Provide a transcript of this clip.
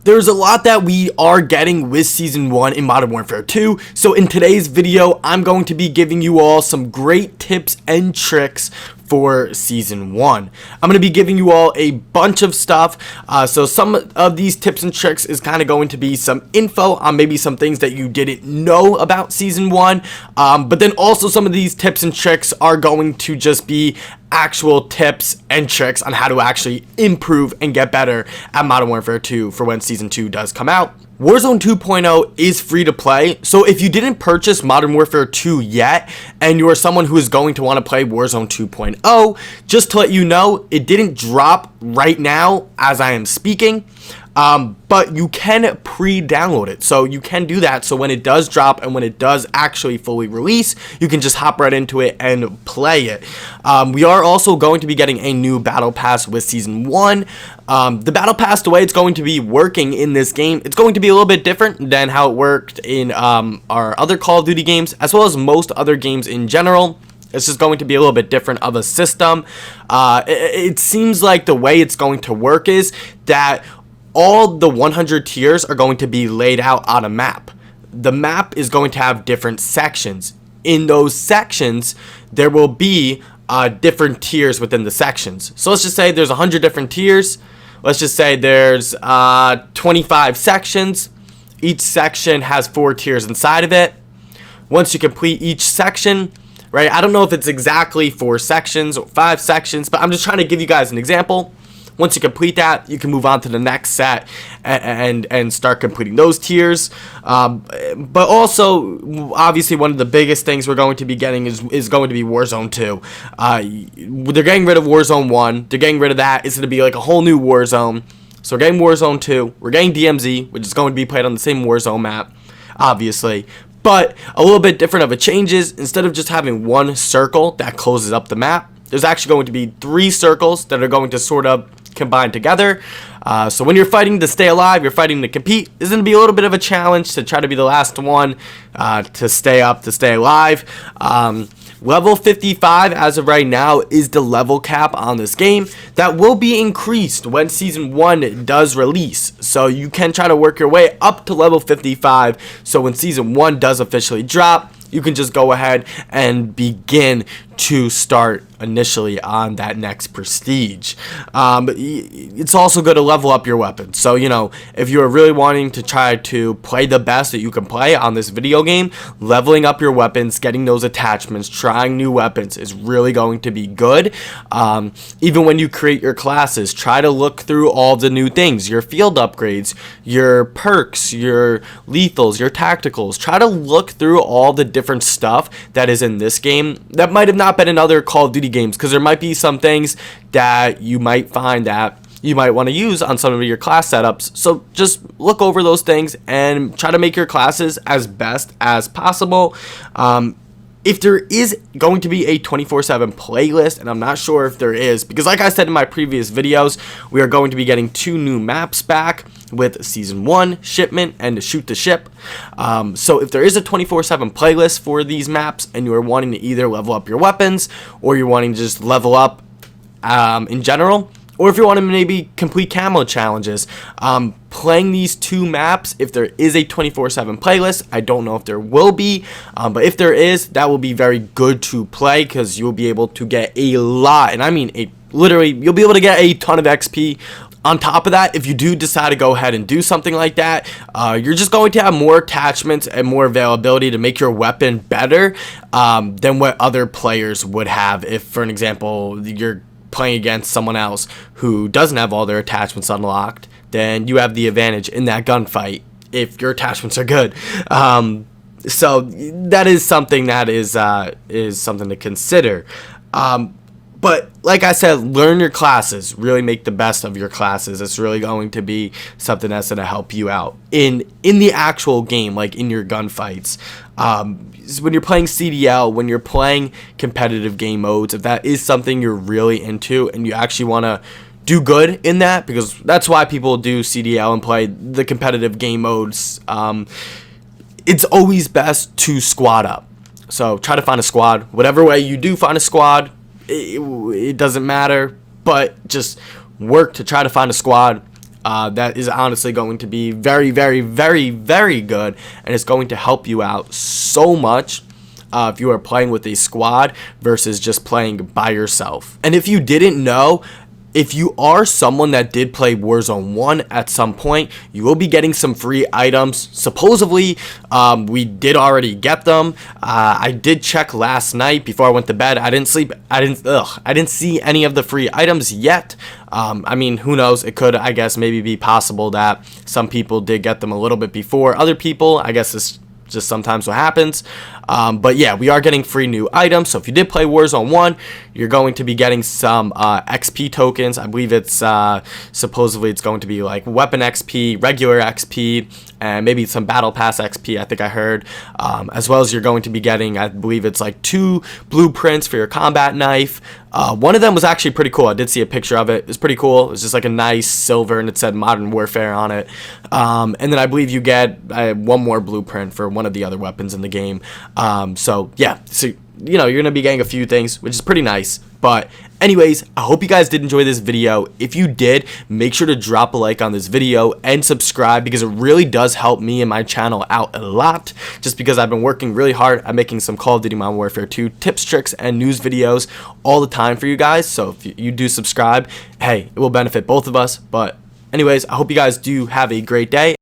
There's a lot that we are getting with Season 1 in Modern Warfare 2, so in today's video, I'm going to be giving you all some great tips and tricks for Season 1. I'm going to be giving you all a bunch of stuff, so some of these tips and tricks is kind of going to be some info on maybe some things that you didn't know about Season 1, but then also some of these tips and tricks are going to just be actual tips and tricks on how to actually improve and get better at Modern Warfare 2 for when Season 2 does come out. Warzone 2.0 is free to play, so if you didn't purchase Modern Warfare 2 yet, and you are someone who is going to want to play Warzone 2.0, just to let you know, it didn't drop right now as I am speaking, but you can pre-download it, so you can do that, so when it does drop and when it does actually fully release, you can just hop right into it and play it. We are also going to be getting a new Battle Pass with Season 1. The Battle Pass, the way it's going to be working in this game, it's going to be a little bit different than how it worked in our other Call of Duty games, as well as most other games in general. It's just going to be a little bit different of a system. It seems like the way it's going to work is that all the 100 tiers are going to be laid out on a map. The map is going to have different sections. In those sections, there will be different tiers within the sections. So let's just say there's 100 different tiers. Let's just say there's 25 sections. Each section has 4 tiers inside of it. Once you complete each section, right? I don't know if it's exactly 4 sections or 5 sections, but I'm just trying to give you guys an example. Once you complete that, you can move on to the next set and start completing those tiers. But also, obviously, one of the biggest things we're going to be getting is going to be Warzone 2. They're getting rid of Warzone 1. They're getting rid of that. It's going to be like a whole new Warzone. So we're getting Warzone 2. We're getting DMZ, which is going to be played on the same Warzone map, obviously. But a little bit different of a change is, instead of just having one circle that closes up the map, there's actually going to be 3 circles that are going to sort of combine together. So when you're fighting to stay alive, you're fighting to compete, it's going to be a little bit of a challenge to try to be the last one to stay up, to stay alive. Level 55 as of right now is the level cap on this game. That will be increased when Season 1 does release. So you can try to work your way up to level 55. So when Season 1 does officially drop, you can just go ahead and begin to start initially on that next prestige. It's also good to level up your weapons. So, you know, if you're really wanting to try to play the best that you can play on this video game, leveling up your weapons, getting those attachments, trying new weapons is really going to be good. Even when you create your classes, try to look through all the new things, your field upgrades, your perks, your lethals, your tacticals. Try to look through all the different stuff that is in this game that might have not been in other Call of Duty games, because there might be some things that you might find that you might want to use on some of your class setups. So just look over those things and try to make your classes as best as possible. If there is going to be a 24/7 playlist, and I'm not sure if there is, because like I said in my previous videos, we are going to be getting 2 new maps back with Season 1, Shipment, and Shoot the Ship. So if there is a 24/7 playlist for these maps, and you are wanting to either level up your weapons, or you're wanting to just level up in general, or if you want to maybe complete camo challenges, playing these 2 maps, if there is a 24/7 playlist, I don't know if there will be, but if there is, that will be very good to play, because you'll be able to get a lot, and I mean literally, you'll be able to get a ton of XP. On top of that, if you do decide to go ahead and do something like that, you're just going to have more attachments and more availability to make your weapon better than what other players would have. If, for an example, you're playing against someone else who doesn't have all their attachments unlocked, then you have the advantage in that gunfight if your attachments are good. So that is something that is something to consider. But like I said, learn your classes. Really make the best of your classes. It's really going to be something that's going to help you out in the actual game, like in your gunfights. When you're playing CDL, when you're playing competitive game modes, if that is something you're really into and you actually want to do good in that, because that's why people do CDL and play the competitive game modes, it's always best to squad up. So try to find a squad. Whatever way you do find a squad, it doesn't matter, but just work to try to find a squad. that is honestly going to be very, very, very, very good, and it's going to help you out so much if you are playing with a squad versus just playing by yourself. And if you didn't know, if you are someone that did play Warzone 1 at some point, you will be getting some free items. Supposedly, we did already get them. I did check last night before I went to bed. I didn't sleep. I didn't see any of the free items yet. I mean, who knows? It could, I guess, maybe be possible that some people did get them a little bit before other people. I guess it's just sometimes what happens. But yeah, we are getting free new items. So if you did play Warzone 1, you're going to be getting some XP tokens. I believe it's supposedly it's going to be like weapon XP, regular XP, and maybe some battle pass XP, I think I heard. As well as you're going to be getting, I believe it's like 2 blueprints for your combat knife. One of them was actually pretty cool. I did see a picture of it. It was pretty cool. It was just like a nice silver, and it said Modern Warfare on it. And then I believe you get one more blueprint for one of the other weapons in the game. So yeah, so you know, you're gonna be getting a few things, which is pretty nice. But anyways, I hope you guys did enjoy this video. If you did, make sure to drop a like on this video and subscribe, because it really does help me and my channel out a lot, just because I've been working really hard at making some Call of Duty Modern Warfare 2 tips, tricks, and news videos all the time for you guys. So if you do subscribe, hey, it will benefit both of us. But anyways, I hope you guys do have a great day.